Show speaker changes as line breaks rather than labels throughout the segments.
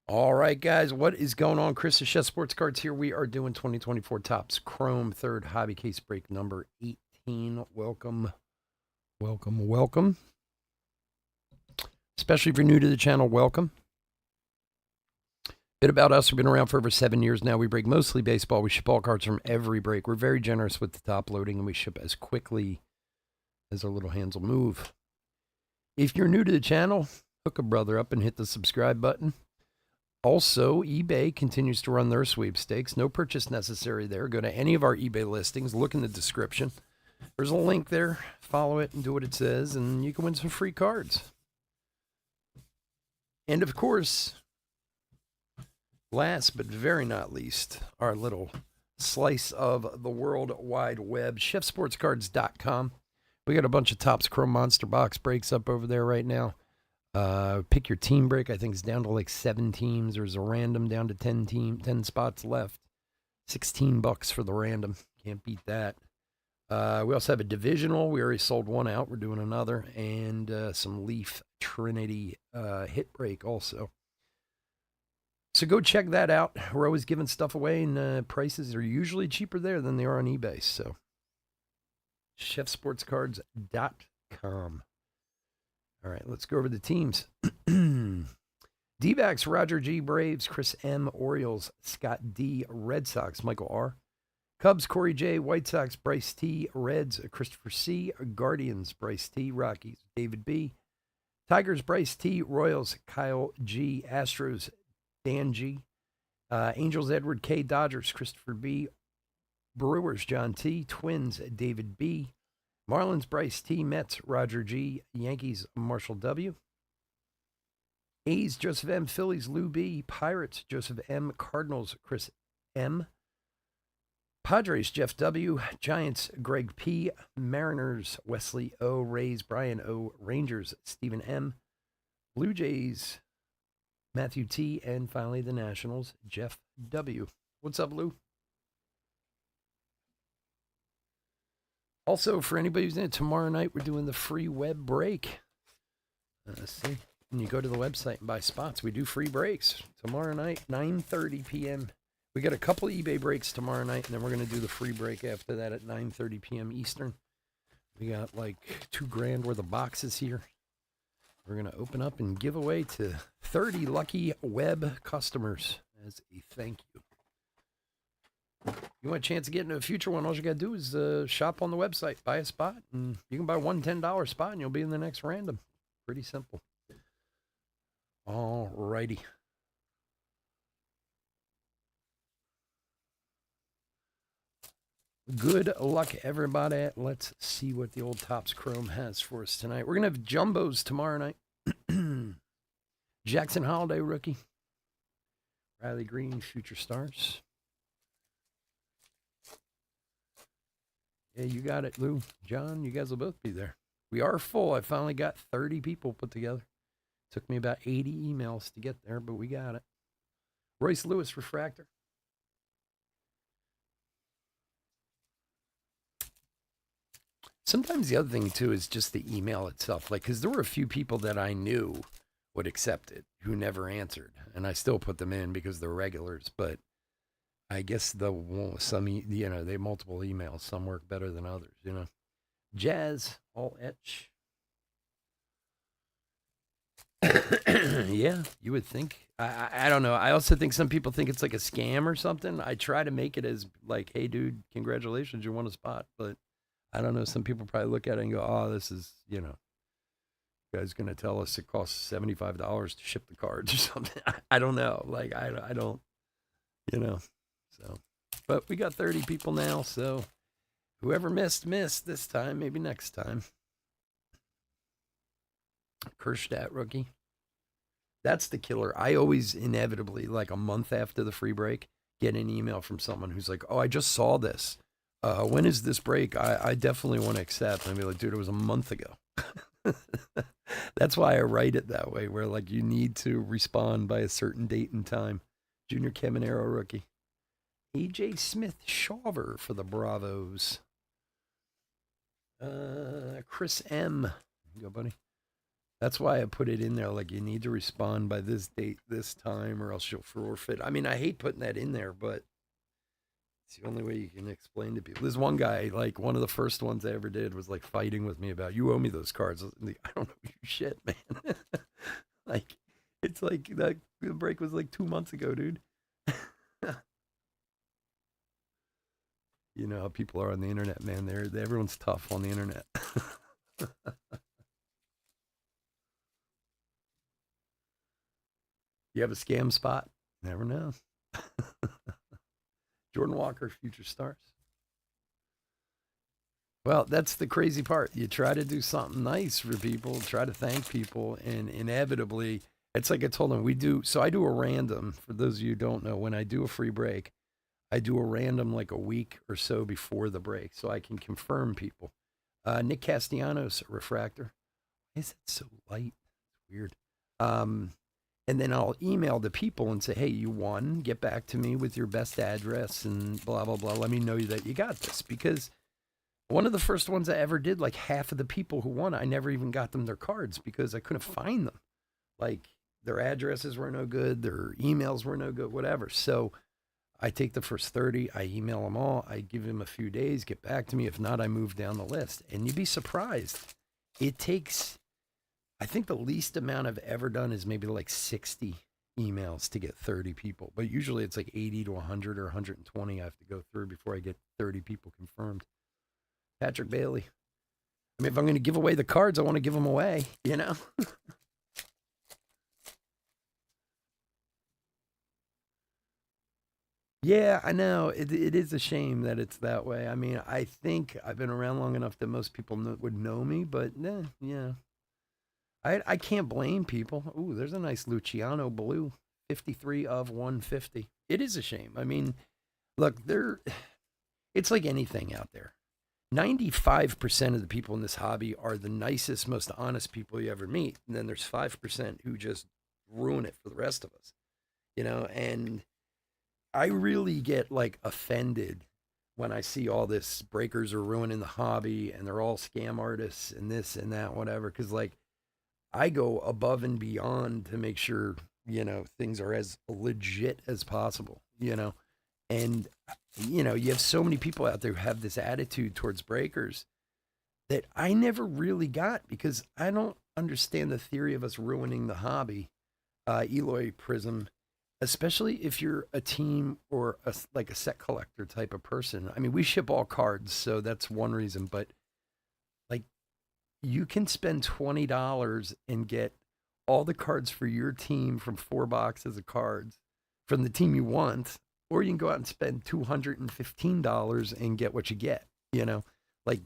All right, guys, what is going on? Chris the Chef Sports Cards here. We are doing 2024 Topps Chrome third hobby case break number 18. Welcome, welcome, welcome. Especially if you're new to the channel, welcome. Bit about us. We've been around for over 7 years now. We break mostly baseball. We ship all cards from every break. We're very generous with the top loading, and we ship as quickly as our little hands will move. If you're new to the channel, hook a brother up and hit the subscribe button. Also, eBay continues to run their sweepstakes. No purchase necessary there. Go to any of our eBay listings. Look in the description. There's a link there. Follow it and do what it says, and you can win some free cards. And of course, last but very not least, our little slice of the World Wide Web, chefsportscards.com. We got a bunch of Topps Chrome Monster Box breaks up over there right now. Pick your team break. I think it's down to like 7 teams. There's a random down to 10 spots left. $16 for the random. Can't beat that. We also have a divisional. We already sold one out. We're doing another. And some Leaf Trinity hit break also. So go check that out. We're always giving stuff away, and prices are usually cheaper there than they are on eBay. So chefsportscards.com. All right, let's go over the teams. D-backs, Roger G. Braves, Chris M. Orioles, Scott D. Red Sox, Michael R. Cubs, Corey J. White Sox, Bryce T. Reds, Christopher C. Guardians, Bryce T. Rockies, David B. Tigers, Bryce T. Royals, Kyle G. Astros, Dan G. Angels, Edward K. Dodgers, Christopher B. Brewers, John T. Twins, David B. Marlins, Bryce T. Mets, Roger G. Yankees, Marshall W. A's, Joseph M. Phillies, Lou B. Pirates, Joseph M. Cardinals, Chris M. Padres, Jeff W. Giants, Greg P. Mariners, Wesley O. Rays, Brian O. Rangers, Stephen M. Blue Jays, Matthew T. And finally the Nationals, Jeff W. What's up, Lou? Also, for anybody who's in it, tomorrow night we're doing the free web break. See, when you go to the website and buy spots, we do free breaks tomorrow night, 9:30 p.m. We got a couple of eBay breaks tomorrow night, and then we're going to do the free break after that at 9:30 p.m. Eastern. We got like $2,000 worth of boxes here. We're going to open up and give away to 30 lucky web customers as a thank you. You want a chance of getting a future one, all you got to do is shop on the website, buy a spot, and you can buy one $10 spot, and you'll be in the next random. Pretty simple. All righty. Good luck, everybody. Let's see what the old Topps Chrome has for us tonight. We're going to have jumbos tomorrow night. Jackson Holiday, rookie. Riley Green, future stars. Yeah, you got it, Lou. John, you guys will both be there. We are full. I finally got 30 people put together. Took me about 80 emails to get there, but we got it. Royce Lewis, refractor. Sometimes the other thing, too, is just the email itself. Like, because there were a few people that I knew would accept it who never answered. And I still put them in because they're regulars. But I guess they multiple emails. Some work better than others, Jazz, all etch. Yeah, you would think. I don't know. I also think some people think it's like a scam or something. I try to make it as like, hey, dude, congratulations, you won a spot. But I don't know. Some people probably look at it and go, oh, this is, guy's going to tell us it costs $75 to ship the cards or something. I don't know. Like, I don't, So, but we got 30 people now. So whoever missed this time. Maybe next time. Kerstadt, rookie. That's the killer. I always inevitably, like a month after the free break, get an email from someone who's like, oh, I just saw this. When is this break? I definitely want to accept. And I'd be like, dude, it was a month ago. That's why I write it that way, where like you need to respond by a certain date and time. Junior Caminero, rookie. AJ Smith Shawver for the Bravos. Chris M. Go, buddy. That's why I put it in there. Like, you need to respond by this date, this time, or else you'll forfeit. I mean, I hate putting that in there, but it's the only way you can explain to people. There's one guy, like, one of the first ones I ever did was like fighting with me about, you owe me those cards. I don't know you shit, man. Like, it's like that the break was like 2 months ago, dude. You know how people are on the internet, man. Everyone's tough on the internet. You have a scam spot? Never know. Jordan Walker, future stars. Well, that's the crazy part. You try to do something nice for people, try to thank people, and inevitably, it's like I told them, we do. So I do a random, for those of you who don't know, when I do a free break, I do a random like a week or so before the break so I can confirm people. Nick Castellanos, refractor. Why is it so light? It's weird. Um, and then I'll email the people and say, hey, you won. Get back to me with your best address and blah, blah, blah. Let me know that you got this. Because one of the first ones I ever did, like half of the people who won, I never even got them their cards because I couldn't find them. Like their addresses were no good, their emails were no good, whatever. So I take the first 30, I email them all, I give them a few days, get back to me. If not, I move down the list. And you'd be surprised. It takes, I think the least amount I've ever done is maybe like 60 emails to get 30 people. But usually it's like 80 to 100 or 120 I have to go through before I get 30 people confirmed. Patrick Bailey. I mean, if I'm going to give away the cards, I want to give them away, you know? Yeah, I know. It is a shame that it's that way. I mean, I think I've been around long enough that most people would know me, but yeah. I can't blame people. Ooh, there's a nice Luciano Blue, 53 of 150. It is a shame. I mean, look, it's like anything out there. 95% of the people in this hobby are the nicest, most honest people you ever meet. And then there's 5% who just ruin it for the rest of us, and I really get like offended when I see all this breakers are ruining the hobby and they're all scam artists and this and that, whatever. Cause like I go above and beyond to make sure, things are as legit as possible, and, you have so many people out there who have this attitude towards breakers that I never really got because I don't understand the theory of us ruining the hobby. Eloy Prism, especially if you're a team or like a set collector type of person. I mean, we ship all cards, so that's one reason. But like, you can spend $20 and get all the cards for your team from 4 boxes of cards from the team you want, or you can go out and spend $215 and get what you get. Like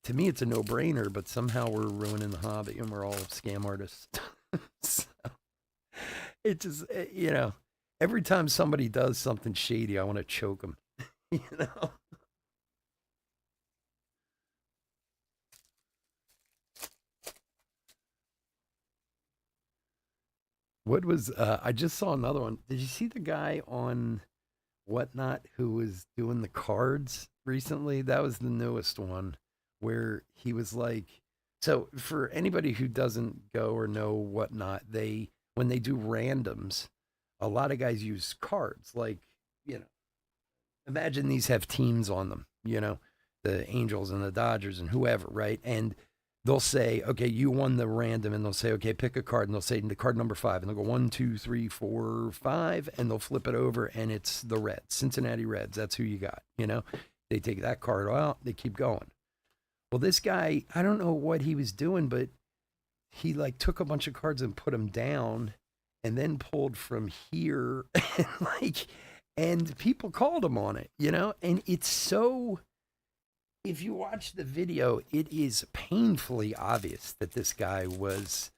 to me, it's a no-brainer. But somehow we're ruining the hobby, and we're all scam artists. So it just, every time somebody does something shady, I want to choke them. you know? What was, I just saw another one. Did you see the guy on Whatnot who was doing the cards recently? That was the newest one where he was like, so for anybody who doesn't go or know Whatnot, when they do randoms, a lot of guys use cards. Like, you know, imagine these have teams on them, the Angels and the Dodgers and whoever, right? And they'll say, okay, you won the random, and they'll say, okay, pick a card, and they'll say the card number 5, and they'll go 1, 2, 3, 4, 5, and they'll flip it over, and it's the Reds, Cincinnati Reds. That's who you got. They take that card out, they keep going. Well, this guy, I don't know what he was doing, but he like took a bunch of cards and put them down, and then pulled from here, and and people called him on it, and it's so. If you watch the video, it is painfully obvious that this guy was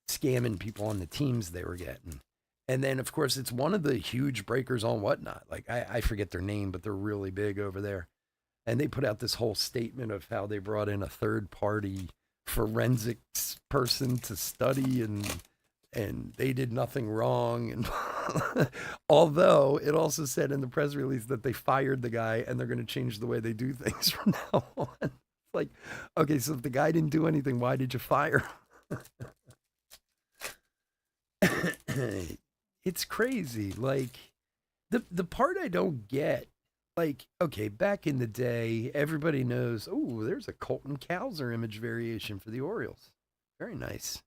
scamming people on the teams they were getting. And then, of course, it's one of the huge breakers on Whatnot. Like, I forget their name, but they're really big over there. And they put out this whole statement of how they brought in a third-party forensics person to study, and they did nothing wrong. And although it also said in the press release that they fired the guy and they're going to change the way they do things from now on. Like, okay, so if the guy didn't do anything, why did you fire him? It's crazy. Like the part I don't get, like, okay, back in the day, everybody knows, oh, there's a Colton Cowser image variation for the Orioles. Very nice.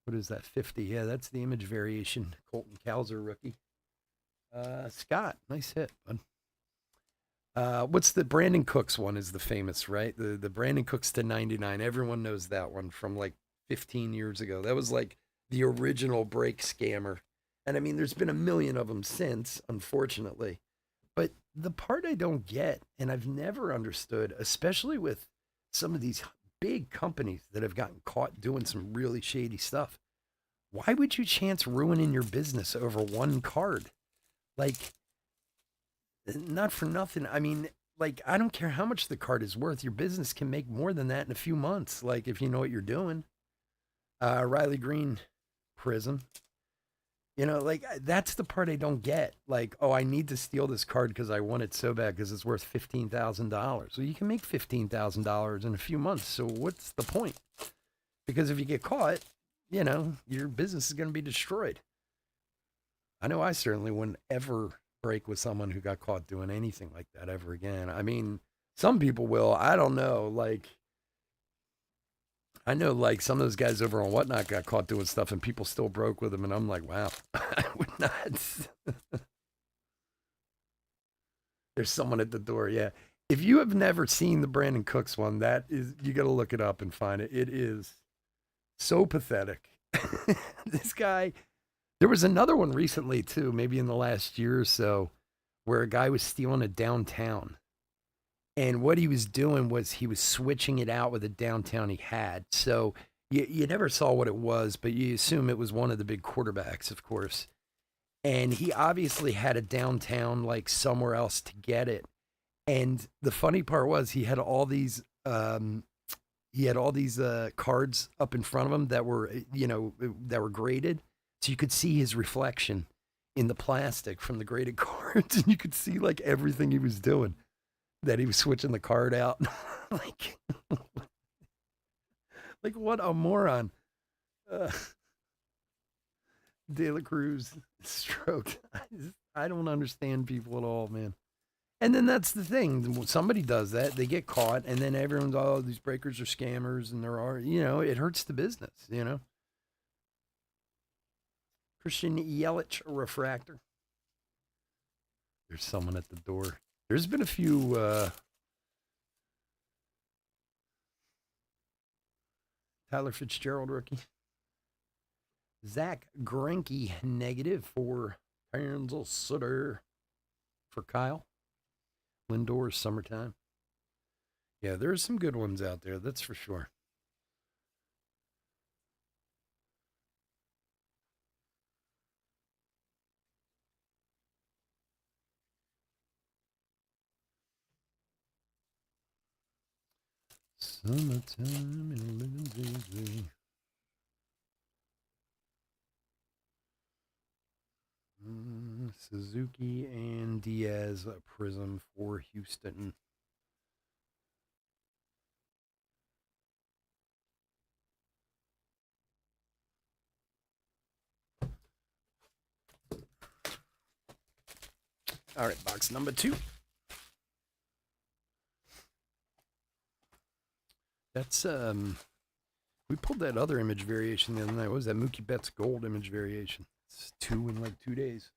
What is that? 50. Yeah, that's the image variation. Colton Cowser rookie. Scott, nice hit, bud. What's the Brandon Cooks one is the famous, right? The Brandon Cooks to 99. Everyone knows that one from like 15 years ago. That was like the original break scammer. And I mean, there's been a million of them since, unfortunately. But the part I don't get, and I've never understood, especially with some of these big companies that have gotten caught doing some really shady stuff, why would you chance ruining your business over one card? Like, not for nothing. I mean, like, I don't care how much the card is worth. Your business can make more than that in a few months. Like, if you know what you're doing. Riley Green, Prism. You know, like that's the part I don't get. Like, oh, I need to steal this card because I want it so bad because it's worth $15,000. Well, you can make $15,000 in a few months. So what's the point? Because if you get caught, you know, your business is going to be destroyed. I know I certainly wouldn't ever break with someone who got caught doing anything like that ever again. I mean, some people will. I don't know. Like, I know, like, some of those guys over on Whatnot got caught doing stuff and people still broke with them. And I'm like, wow, I would not. There's someone at the door. Yeah. If you have never seen the Brandon Cooks one, that is, you got to look it up and find it. It is so pathetic. This guy, there was another one recently too, maybe in the last year or so, where a guy was stealing a downtown. And what he was doing was he was switching it out with a downtown he had. So you never saw what it was, but you assume it was one of the big quarterbacks, of course. And he obviously had a downtown like somewhere else to get it. And the funny part was he had all these cards up in front of him that were that were graded, so you could see his reflection in the plastic from the graded cards, and you could see like everything he was doing. That he was switching the card out, like, like what a moron. Uh, De La Cruz stroked. I don't understand people at all, man. And then that's the thing. Somebody does that, they get caught, and then everyone's, oh, these breakers are scammers, and there are, it hurts the business, Christian Yelich refractor. There's someone at the door. There's been a few Tyler Fitzgerald rookie. Zach Greinke negative for Kansas City for Kyle. Lindor summertime. Yeah, there's some good ones out there, that's for sure. Summertime in living daisy. Suzuki and Diaz Prism for Houston. All right, box number 2. That's we pulled that other image variation the other night. What was that Mookie Betts gold image variation? It's 2 in like 2 days.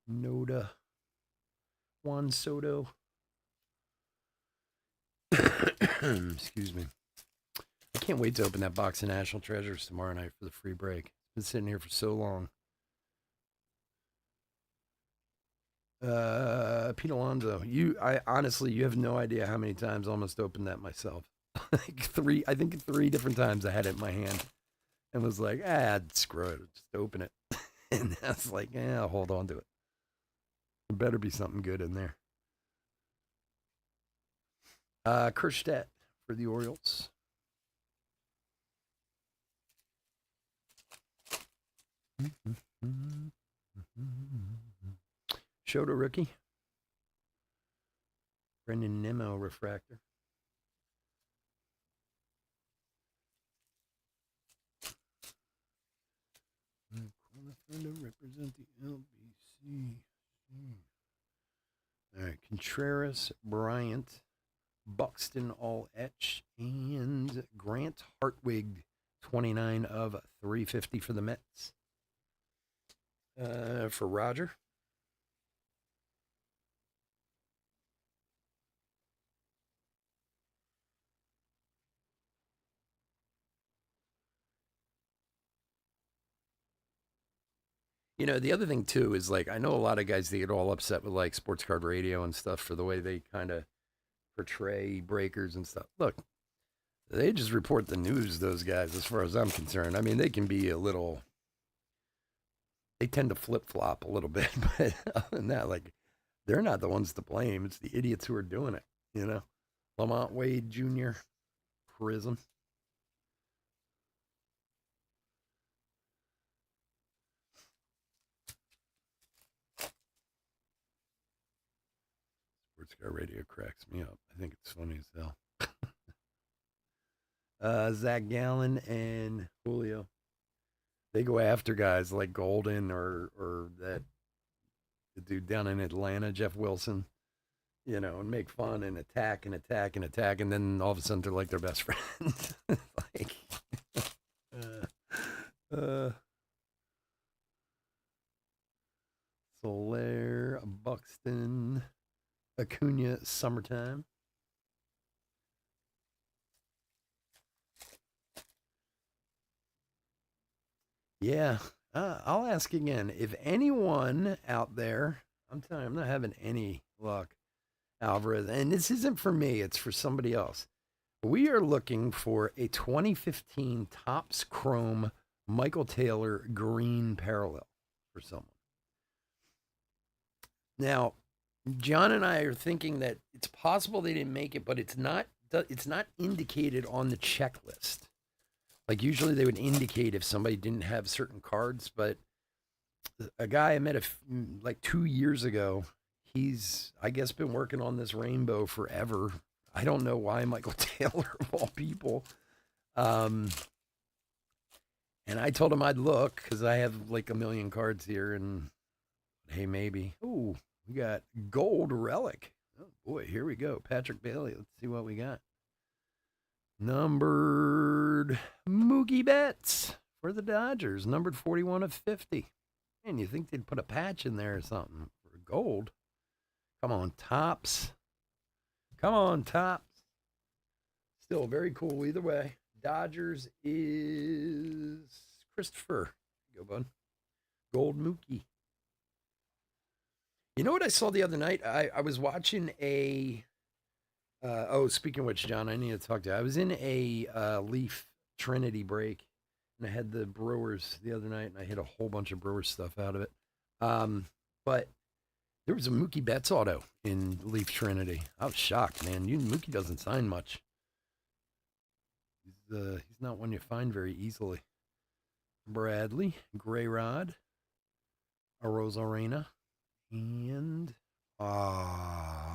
Noda. Juan Soto. Excuse me. I can't wait to open that box of National Treasures tomorrow night for the free break. It's been sitting here for so long. Pete Alonso. I honestly, you have no idea how many times I almost opened that myself. Like I think 3 different times I had it in my hand and was like, screw it, just open it. And I was like, I'll hold on to it. There better be something good in there. Kerstedt for the Orioles. Shota rookie. Brendan Nimmo refractor. To represent the LBC. All right, Contreras, Bryant, Buxton, all etched, and Grant Hartwig, 29 of 350 for the Mets. For Roger. You know, the other thing too is like I know a lot of guys they get all upset with like sports card radio and stuff for the way they kind of portray breakers and stuff. Look, they just report the news, those guys, as far as I'm concerned. I mean, they can be a little they tend to flip flop a little bit, but other than that, like they're not the ones to blame. It's the idiots who are doing it, you know. Lamont Wade Jr., Prism. Sports Car Radio cracks me up. I think it's funny as hell. Zach Gallen and Julio. They go after guys like Golden or that the dude down in Atlanta, Jeff Wilson, you know, and make fun and attack and attack and attack, and then all of a sudden they're like their best friends. Like, Soler, Buxton, Acuna, Summertime. Yeah, I'll ask again. If anyone out there, I'm telling you, I'm not having any luck, Alvarez, and this isn't for me, it's for somebody else. We are looking for a 2015 Topps Chrome Michael Taylor green parallel for someone. Now, John and I are thinking that it's possible they didn't make it, but it's not indicated on the checklist. Like usually they would indicate if somebody didn't have certain cards, but a guy I met like 2 years ago, he's I guess been working on this rainbow forever. I don't know why Michael Taylor of all people. And I told him I'd look because I have like a million cards here, and hey, maybe. Ooh, we got gold relic. Oh boy, here we go. Patrick Bailey. Let's see what we got. Numbered Mookie Betts for the Dodgers, numbered 41 of 50. Man, you think they'd put a patch in there or something for gold? Come on, Topps. Come on, Topps. Still very cool either way. Dodgers is Christopher. Go, bud. Gold Mookie. You know what I saw the other night? I was watching a speaking of which, John, I need to talk to you. I was in a Leaf Trinity break, and I had the Brewers the other night, and I hit a whole bunch of Brewers stuff out of it. But there was a Mookie Betts auto in Leaf Trinity. I was shocked, man. Mookie doesn't sign much. He's not one you find very easily. Bradley, Gray Rod, Arozarena, and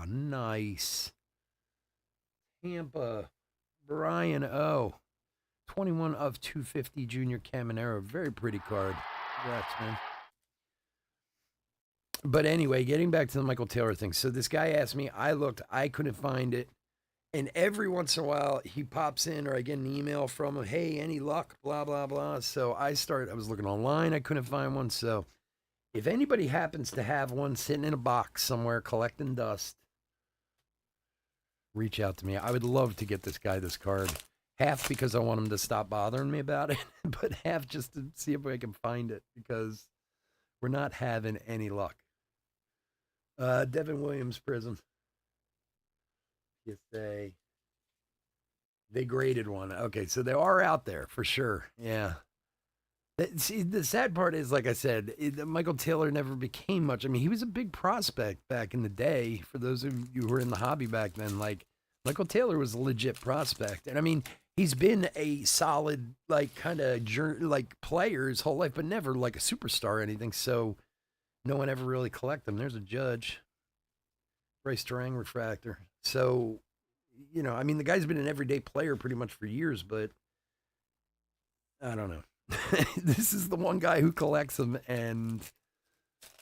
nice. Tampa, Brian O. 21 of 250 Junior Caminero. Very pretty card. Congrats, man. But anyway, getting back to the Michael Taylor thing. So this guy asked me, I looked, I couldn't find it. And every once in a while, he pops in or I get an email from him, hey, any luck, blah, blah, blah. So I was looking online. I couldn't find one. So if anybody happens to have one sitting in a box somewhere collecting dust, reach out to me. I would love to get this guy this card. Half because I want him to stop bothering me about it, but half just to see if I can find it because we're not having any luck. Devin Williams Prism. They graded one. Okay, so they are out there for sure. Yeah. See, the sad part is, like I said, Michael Taylor never became much. I mean, he was a big prospect back in the day. For those of you who were in the hobby back then, like Michael Taylor was a legit prospect. And I mean, He's been a solid, like, kind of like player his whole life, but never like a superstar or anything. So no one ever really collect them. There's a Judge, Bryce Durang refractor. So, I mean, the guy's been an everyday player pretty much for years, but I don't know. This is the one guy who collects them, and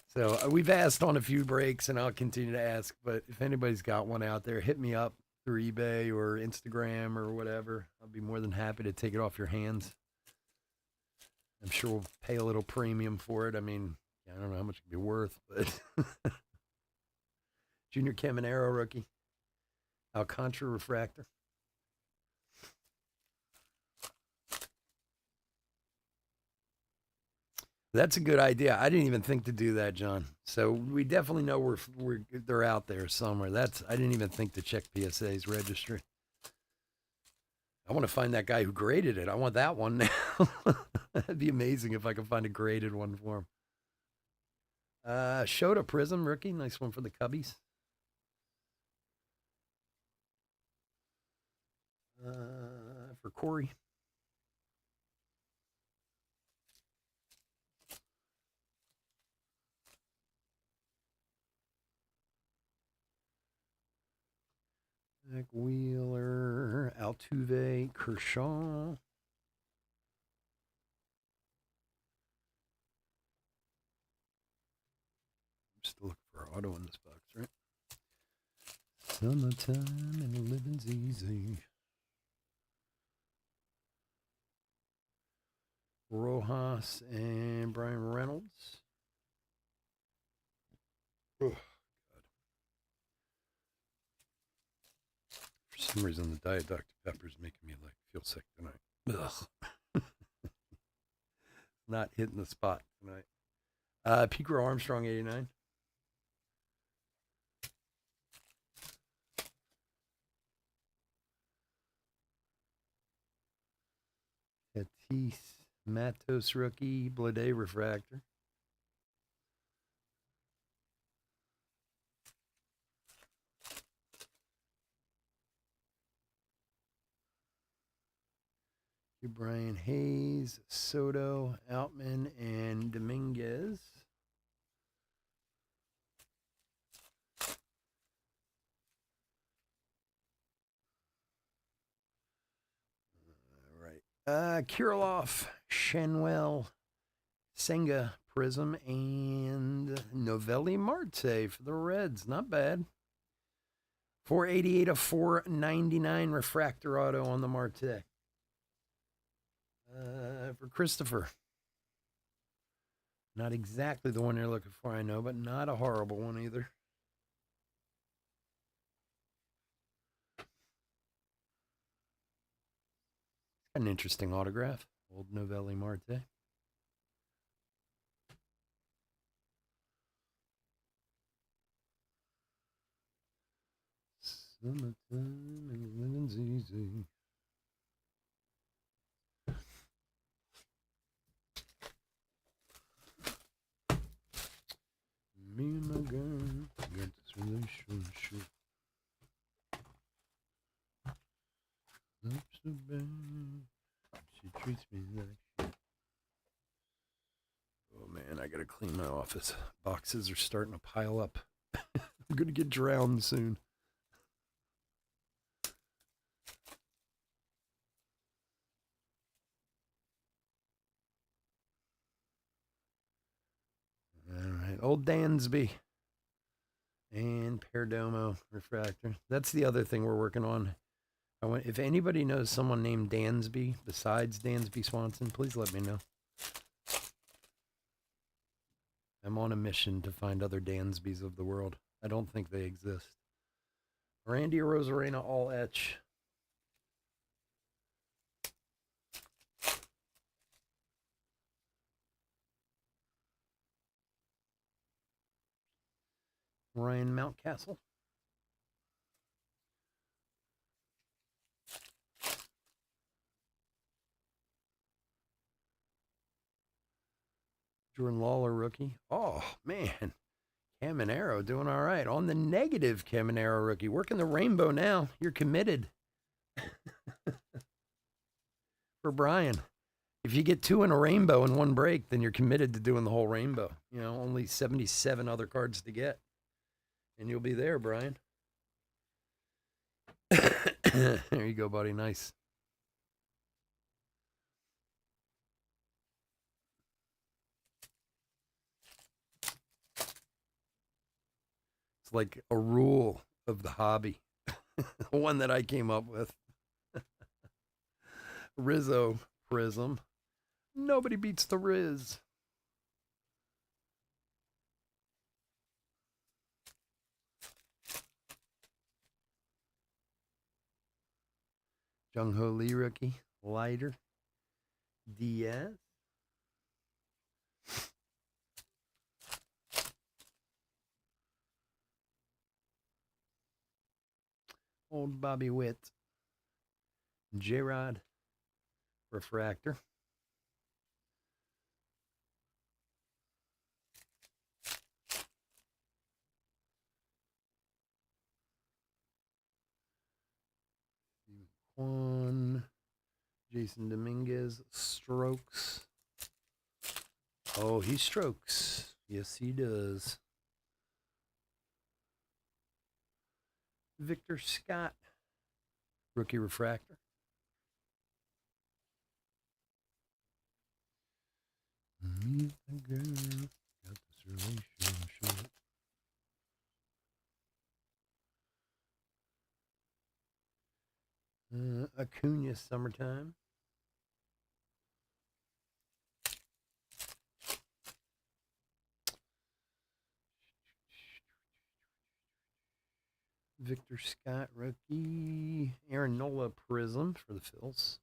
so we've asked on a few breaks, and I'll continue to ask. But if anybody's got one out there, hit me up through eBay or Instagram or whatever. I'll be more than happy to take it off your hands. I'm sure we'll pay a little premium for it. I mean, I don't know how much it'd be worth, but Junior Caminero rookie, Alcantara refractor. That's a good idea. I didn't even think to do that, John. So we definitely know they're out there somewhere. I didn't even think to check PSA's registry. I want to find that guy who graded it. I want that one now. That'd be amazing if I could find a graded one for him. Shota Prism rookie, nice one for the Cubbies. For Corey. Zach Wheeler, Altuve, Kershaw. I'm still looking for an auto in this box, right? Summertime and living's easy. Rojas and Brian Reynolds. Oh, God. For some reason, the Diet Dr. Pepper is making me feel sick tonight. Ugh. Not hitting the spot tonight. Picro Armstrong, 89. Tatis Matos rookie, Blade refractor. Brian Hayes, Soto, Outman, and Dominguez. All right. Kirilloff, Shenwell, Senga, Prism, and Novelli Marte for the Reds. Not bad. 488 of 499 refractor auto on the Marte. For Christopher. Not exactly the one you're looking for, I know, but not a horrible one either. An interesting autograph. Old Novelli Marte. Summertime and living's easy. Me and my girl got this relationship. Loves so bad. She treats me like shit. Oh man, I gotta clean my office. Boxes are starting to pile up. I'm gonna get drowned soon. All right, old Dansby and Perdomo refractor. That's the other thing we're working on. If anybody knows someone named Dansby besides Dansby Swanson, please let me know. I'm on a mission to find other Dansbys of the world. I don't think they exist. Randy Rosarena, all etch. Ryan Mountcastle. Jordan Lawler, rookie. Oh, man. Caminero doing all right. On the negative, Caminero rookie. Working the rainbow now. You're committed. for Brian. If you get 2 in a rainbow in one break, then you're committed to doing the whole rainbow. You know, only 77 other cards to get. And you'll be there, Brian. There you go, buddy. Nice. It's like a rule of the hobby. One that I came up with. Rizzo Prism. Nobody beats the Riz. Jung Ho Lee rookie. Lighter. Diaz. Old Bobby Witt. J-Rod. Refractor. One. Jason Dominguez. Strokes. Oh, he strokes. Yes, he does. Victor Scott. Rookie refractor. Me and the girl got this relationship. Acuna Summertime. Victor Scott rookie. Aaron Nola Prism for the Phils.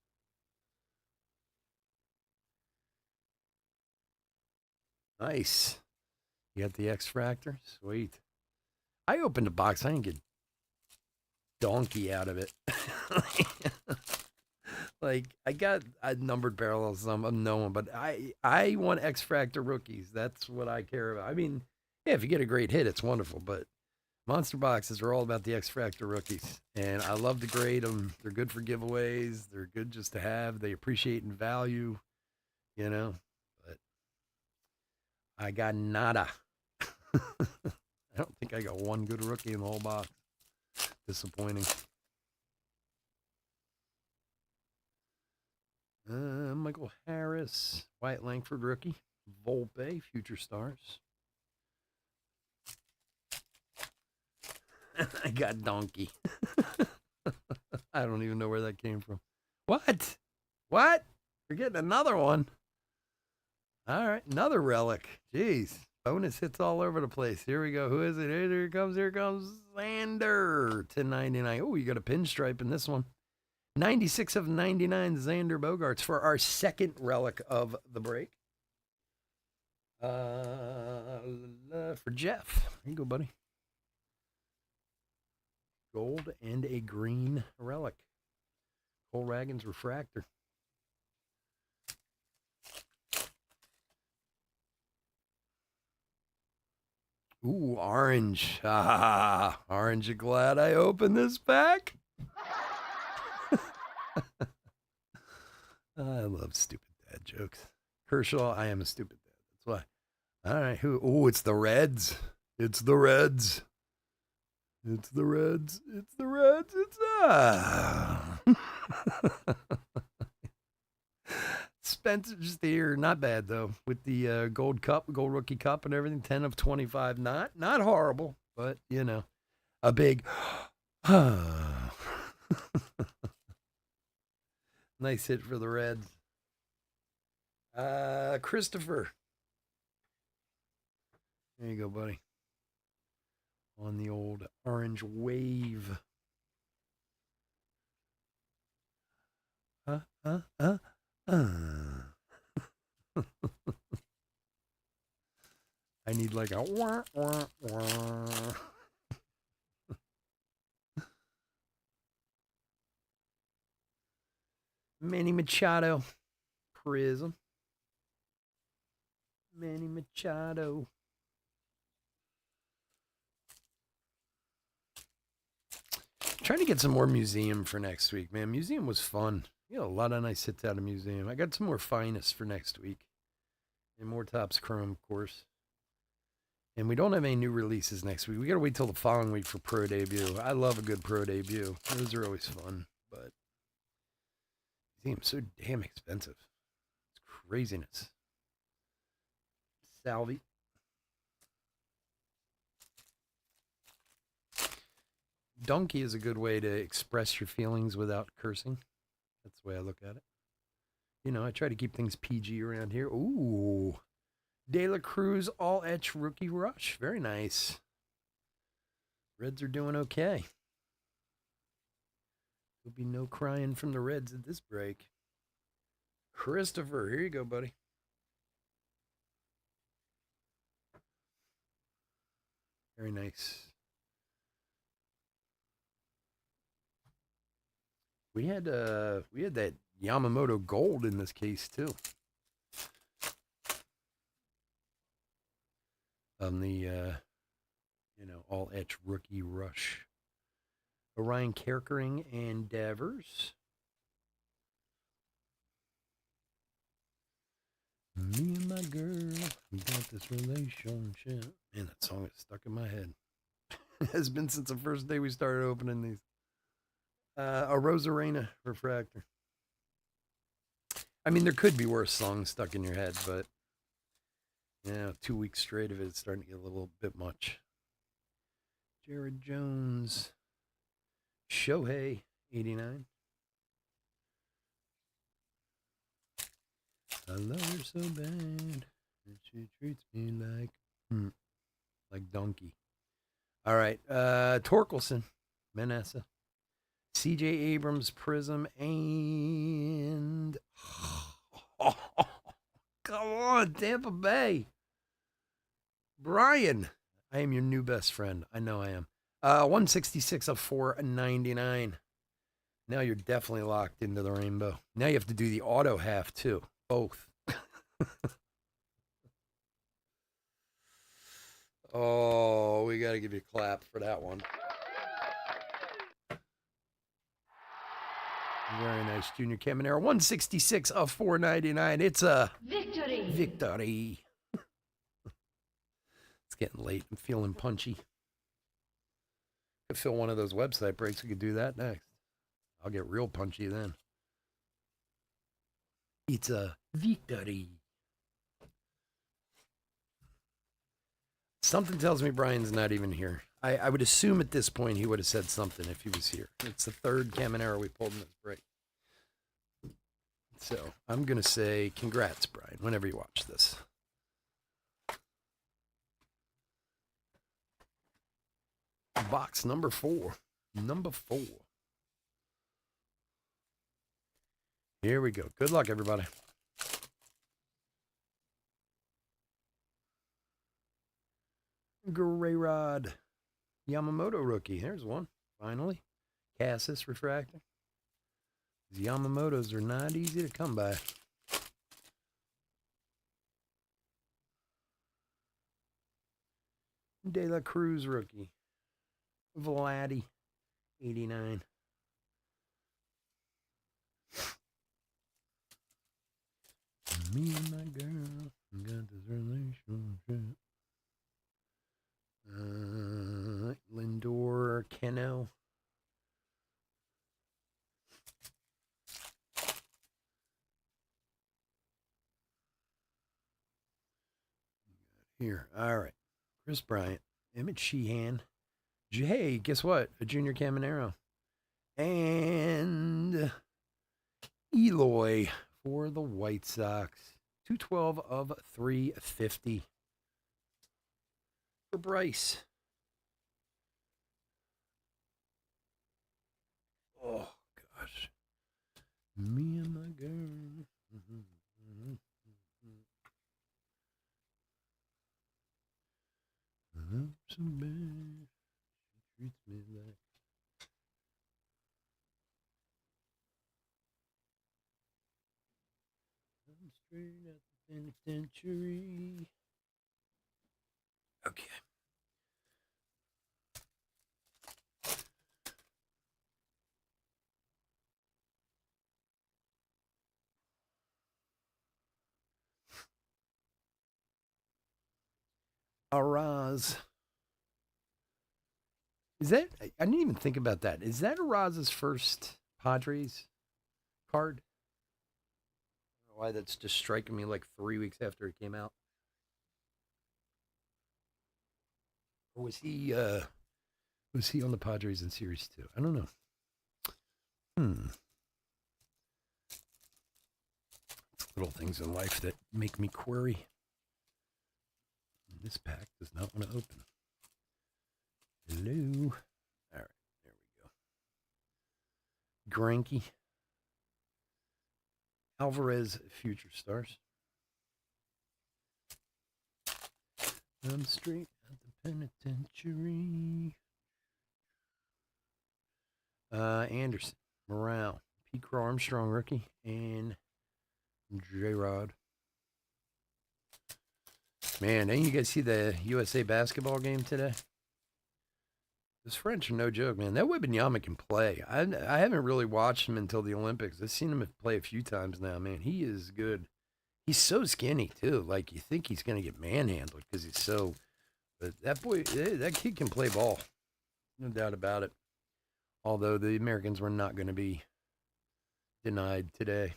Nice. You got the X-Fractor? Sweet. I opened a box. I didn't get donkey out of it. Like, I got numbered parallels, some unknown, but I want X-Fractor rookies. That's what I care about. I mean, yeah, if you get a great hit, it's wonderful, but monster boxes are all about the X-Fractor rookies, and I love to grade them. They're good for giveaways. They're good just to have. They appreciate in value, you know, but I got nada. I don't think I got one good rookie in the whole box. Disappointing. Michael Harris, Wyatt Langford rookie, Volpe, Future Stars. I got donkey. I don't even know where that came from. What? What? You're getting another one. All right, another relic. Jeez. Bonus hits all over the place. Here we go. Who is it? Here comes Xander to 99. Oh, you got a pinstripe in this one. 96 of 99, Xander Bogaerts for our second relic of the break. For Jeff. Here you go, buddy. Gold and a green relic. Cole Ragans refractor. Ooh, orange. Ah, orange. You glad I opened this pack? I love stupid dad jokes. Kershaw, I am a stupid dad. That's why. All right, who? Oh, it's the Reds. It's the Reds. It's the Reds. It's the Reds. It's Spencer's here. Not bad though. With the gold cup, gold rookie cup, and everything. 10 of 25. Not horrible, but you know, a big. Nice hit for the Reds. Christopher. There you go, buddy. On the old orange wave. I need like a wah, wah, wah. Manny Machado. Prism. Manny Machado. Trying to get some more museum for next week, man. Museum was fun. You know, a lot of nice hits out of museum. I got some more finest for next week. And more Topps Chrome, of course. And we don't have any new releases next week. We got to wait till the following week for Pro Debut. I love a good Pro Debut. Those are always fun, but they seem so damn expensive. It's craziness. Salvi. Donkey is a good way to express your feelings without cursing. That's the way I look at it. You know, I try to keep things PG around here. Ooh. De La Cruz All Etch Rookie Rush. Very nice. Reds are doing okay. There'll be no crying from the Reds at this break. Christopher, here you go, buddy. Very nice. We had that Yamamoto gold in this case too. On the all etch rookie rush. Orion Kerkering and Davers. Me and my girl, we got this relationship. Man, that song is stuck in my head. It has been since the first day we started opening these. A Rosarena refractor. I mean, there could be worse songs stuck in your head, but 2 weeks straight of it's starting to get a little bit much. Jared Jones, Shohei, 89. I love her so bad that she treats me like donkey. All right, Torkelson, Manassa. C.J. Abrams, Prism, and come on, Tampa Bay. Brian, I am your new best friend. I know I am. 166 of 499. Now you're definitely locked into the rainbow. Now you have to do the auto half too. Both. Oh, we got to give you a clap for that one. Very nice, Junior Caminero. 166 of 499. It's a
victory.
Victory. It's getting late. I'm feeling punchy. Could fill one of those website breaks. We could do that next. I'll get real punchy then. It's a victory. Something tells me Brian's not even here. I would assume at this point he would have said something if he was here. It's the third Caminero we pulled in this break. So I'm going to say congrats, Brian, whenever you watch this. Box number 4. Number 4. Here we go. Good luck, everybody. Gray Rod. Yamamoto rookie. There's one. Finally. Cassis refractor. These Yamamotos are not easy to come by. De La Cruz rookie. Vladdy. 89. Me and my girl got this relationship. Lindor, Keno. Here, all right. Chris Bryant, Emmett Sheehan. Hey, guess what? A Junior Caminero. And Eloy for the White Sox. 212 of 350. For Bryce. Oh, gosh. Me and my girl. I love so bad. She treats me like. I'm straight at the penitentiary. Okay. Araz. Is that? I didn't even think about that. Is that Araz's first Padres card? I don't know why that's just striking me like 3 weeks after it came out. Or was he on the Padres in Series 2? I don't know. Little things in life that make me query. This pack does not want to open. Hello. All right, there we go. Greinke. Alvarez, Future Stars. I'm straight at the penitentiary. Anderson, Morale, Pete Crow Armstrong, rookie, and J-Rod. Man, didn't you guys see the USA basketball game today? This French are no joke, man. That Wembanyama can play. I haven't really watched him until the Olympics. I've seen him play a few times now, man. He is good. He's so skinny, too. Like, you think he's going to get manhandled because he's so... But that boy, that kid can play ball. No doubt about it. Although the Americans were not going to be denied today.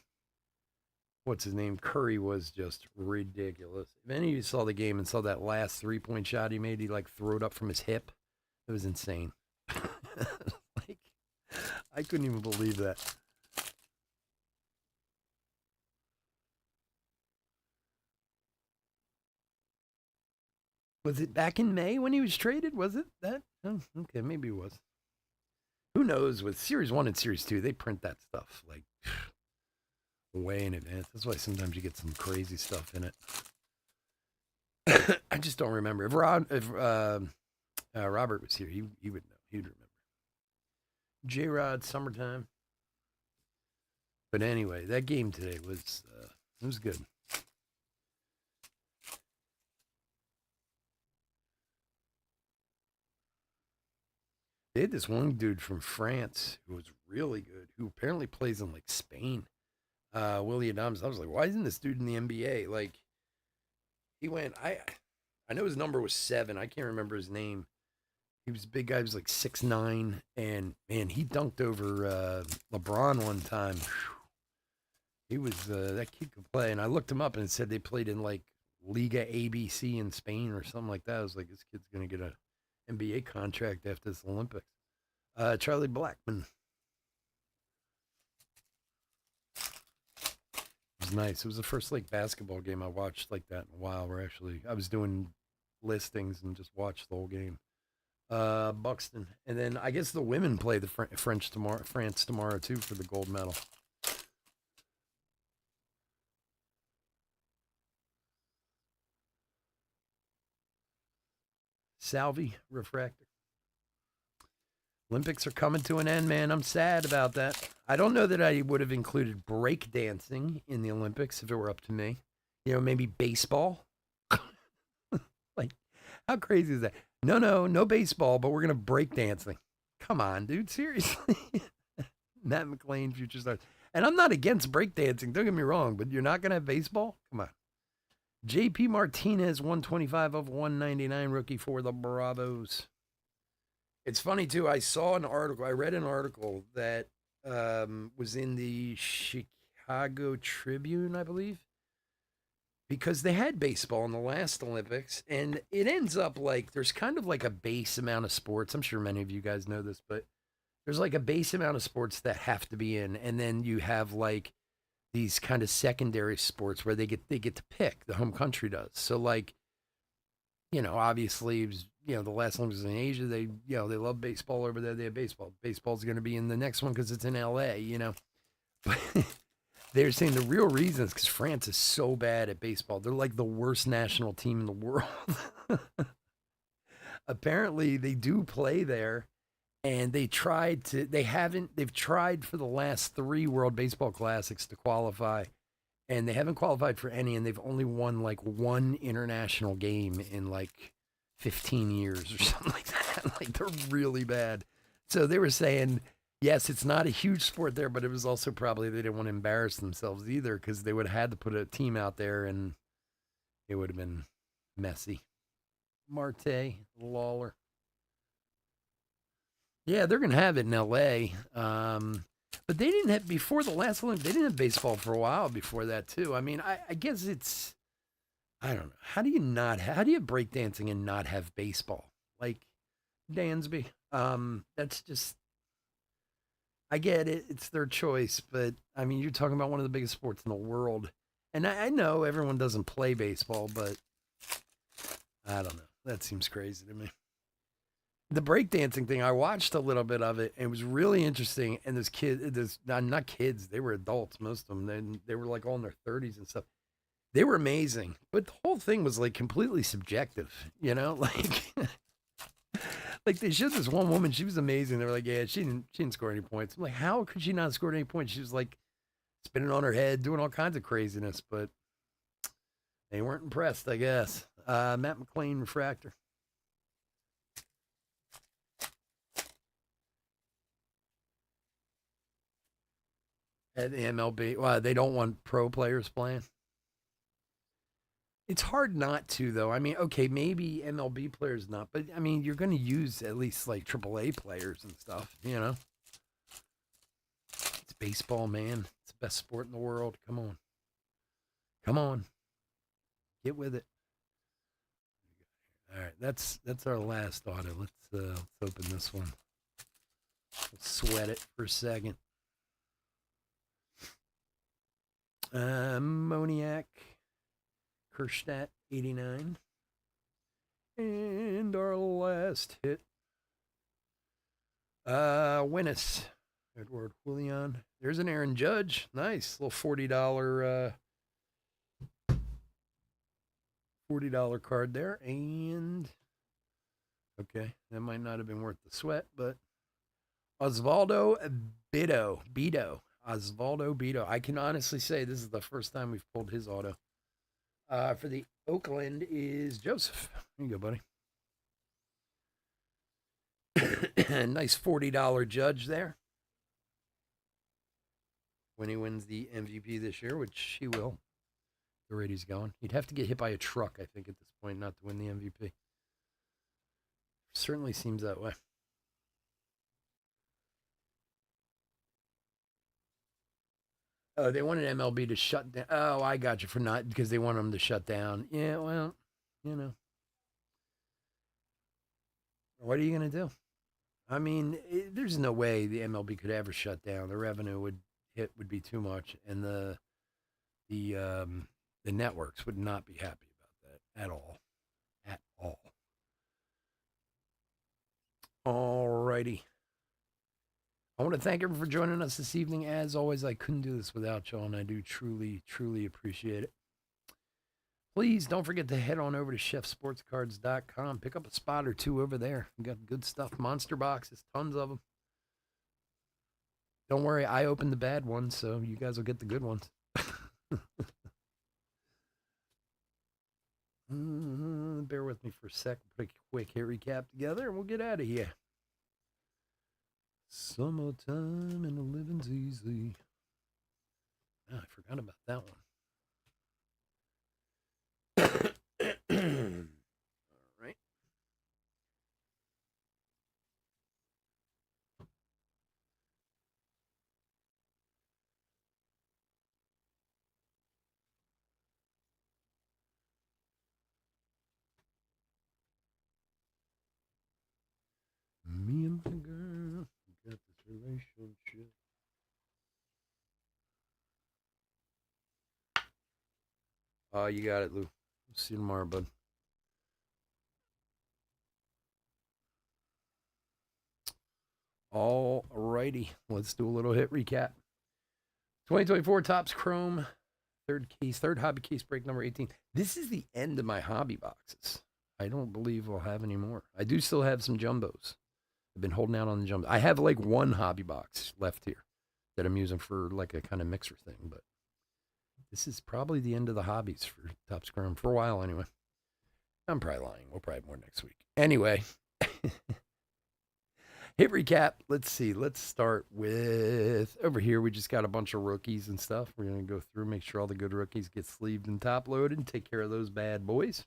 What's his name? Curry was just ridiculous. If any of you saw the game and saw that last 3-point shot he made, he like threw it up from his hip. It was insane. Like, I couldn't even believe that. Was it back in May when he was traded? Was it that? Oh, okay, maybe it was. Who knows? With Series 1 and Series 2, they print that stuff like way in advance. That's why sometimes you get some crazy stuff in it. I just don't remember. If Robert was here, he would know. He'd remember. J-Rod, Summertime. But anyway, that game today was it was good. They had this one dude from France who was really good, who apparently plays in like Spain. Willie Adams. I was like, why isn't this dude in the NBA? Like, he went. I know his number was 7. I can't remember his name. He was a big guy. He was like 6'9", and man, he dunked over LeBron one time. He was that kid could play, and I looked him up and it said they played in like Liga ABC in Spain or something like that. I was like, this kid's gonna get a NBA contract after this Olympics. Charlie Blackman. It was nice. It was the first like basketball game I watched like that in a while. Where actually I was doing listings and just watched the whole game. Buxton, and then I guess the women play the France tomorrow too for the gold medal. Salvi Refractor. Olympics are coming to an end, man. I'm sad about that. I don't know that I would have included breakdancing in the Olympics if it were up to me. You know, maybe baseball. Like, how crazy is that? No baseball, but we're going to breakdancing. Come on, dude. Seriously. Matt McLean, Future Stars. And I'm not against breakdancing. Don't get me wrong, but you're not going to have baseball? Come on. JP Martinez, 125 of 199 rookie for the Bravos. It's funny, too. I read an article that was in the Chicago Tribune, I believe, because they had baseball in the last Olympics, and it ends up like there's kind of like a base amount of sports. I'm sure many of you guys know this, but there's like a base amount of sports that have to be in, and then you have like these kind of secondary sports where they get to pick. The home country does. So like, you know, obviously, it was, you know, the last Olympics in Asia, they love baseball over there. They have baseball. Baseball's going to be in the next one because it's in LA, you know. But they're saying the real reason is because France is so bad at baseball. They're like the worst national team in the world. Apparently, they do play there, and they've tried for the last 3 World Baseball Classics to qualify, and they haven't qualified for any, and they've only won like 1 international game in like 15 years or something like that. Like, they're really bad. So they were saying, yes, it's not a huge sport there, but it was also probably they didn't want to embarrass themselves either, because they would have had to put a team out there and it would have been messy. Marte, Lawler. Yeah, they're going to have it in L.A. But they didn't have, before the last Olympics, they didn't have baseball for a while before that, too. I mean, I guess it's, I don't know. How do you not, how do you have breakdancing and not have baseball? Like, Dansby. That's just, I get it. It's their choice. But, I mean, you're talking about one of the biggest sports in the world. And I know everyone doesn't play baseball, but I don't know. That seems crazy to me. The breakdancing thing, I watched a little bit of it, and it was really interesting. And this kid, this not kids, they were adults, most of them. They were like all in their 30s and stuff. They were amazing, but the whole thing was like completely subjective, you know, like like they showed this one woman, she was amazing. They were like, yeah, she didn't score any points. I'm like, how could she not score any points? She was like spinning on her head, doing all kinds of craziness, but they weren't impressed, I guess. Matt McLean refractor. At the MLB. Well, they don't want pro players playing. It's hard not to, though. I mean, okay, maybe MLB players not, but I mean, you're going to use at least like AAA players and stuff, you know? It's baseball, man. It's the best sport in the world. Come on. Come on. Get with it. All right, that's our last auto. Let's open this one. Let's sweat it for a second. Moniak, Kerstadt, 89. And our last hit. Winnis, Edward Julian. There's an Aaron Judge. Nice. Little $40 card there. And okay, that might not have been worth the sweat, but Osvaldo Bido. Osvaldo Bido. I can honestly say this is the first time we've pulled his auto. For the Oakland is Joseph. There you go, buddy. Nice $40 Judge there. When he wins the MVP this year, which he will. The rate he's going. He'd have to get hit by a truck, I think, at this point, not to win the MVP. Certainly seems that way. Oh, they wanted MLB to shut down. Oh, I got you for not because they want them to shut down. Yeah, well, you know, what are you going to do? I mean, there's no way the MLB could ever shut down. The revenue would be too much, and the networks would not be happy about that at all, at all. All righty. I want to thank everyone for joining us this evening. As always, I couldn't do this without y'all, and I do truly, truly appreciate it. Please don't forget to head on over to chefsportscards.com. Pick up a spot or two over there. We got good stuff. Monster boxes, tons of them. Don't worry, I opened the bad ones, so you guys will get the good ones. Bear with me for a sec. Put a quick hit recap together, and we'll get out of here. Summertime and the living's easy. Oh, I forgot about that one. All right. Me and my girl got this relationship. Oh, you got it, Lou. See you tomorrow, bud. All righty. Let's do a little hit recap. 2024 Topps Chrome, third hobby case break number 18. This is the end of my hobby boxes. I don't believe we'll have any more. I do still have some jumbos. I've been holding out on the jumbos. I have like one hobby box left here that I'm using for like a kind of mixer thing, but this is probably the end of the hobbies for Topps Chrome for a while anyway. I'm probably lying. We'll probably have more next week. Anyway, hit recap. Let's see. Let's start with over here. We just got a bunch of rookies and stuff. We're going to go through, make sure all the good rookies get sleeved and top loaded and take care of those bad boys.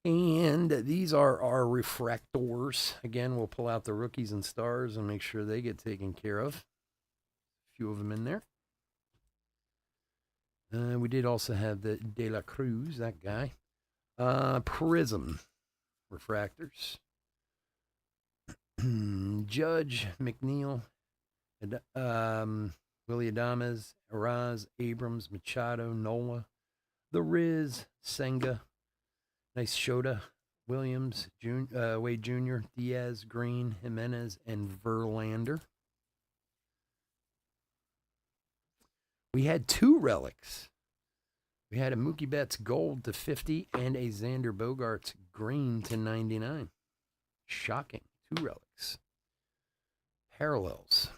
And these are our refractors. Again, we'll pull out the rookies and stars and make sure they get taken care of. A few of them in there. We did also have the De La Cruz, that guy. Prism refractors. Judge, McNeil, Willie Adames, Araz, Abrams, Machado, Nola, The Riz, Senga, nice Shota, Williams, Wade Jr., Diaz, Green, Jimenez, and Verlander. We had 2 relics. We had a Mookie Betts gold to 50 and a Xander Bogaerts green to 99. Shocking. 2 relics. Parallels.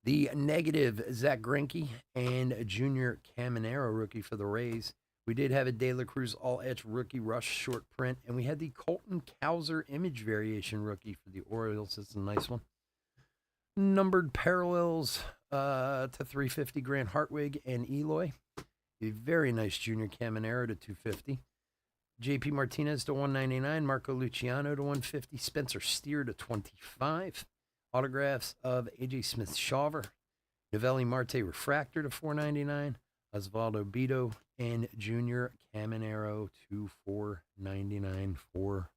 The negative Zach Greinke and a Junior Caminero rookie for the Rays. We did have a De La Cruz all-etch rookie rush short print, and we had the Colton Cowser image variation rookie for the Orioles. That's a nice one. Numbered parallels to 350 Grant Hartwig and Eloy. A very nice Junior Caminero to 250. JP Martinez to 199. Marco Luciano to 150. Spencer Steer to 25. Autographs of AJ Smith-Shawver. Novelli Marte Refractor to 499. Osvaldo Bido and Junior Caminero to 499 for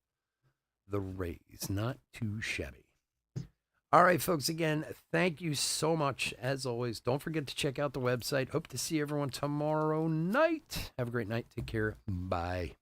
the Rays. Not too shabby. All right, folks, again, thank you so much. As always, don't forget to check out the website. Hope to see everyone tomorrow night. Have a great night. Take care. Bye.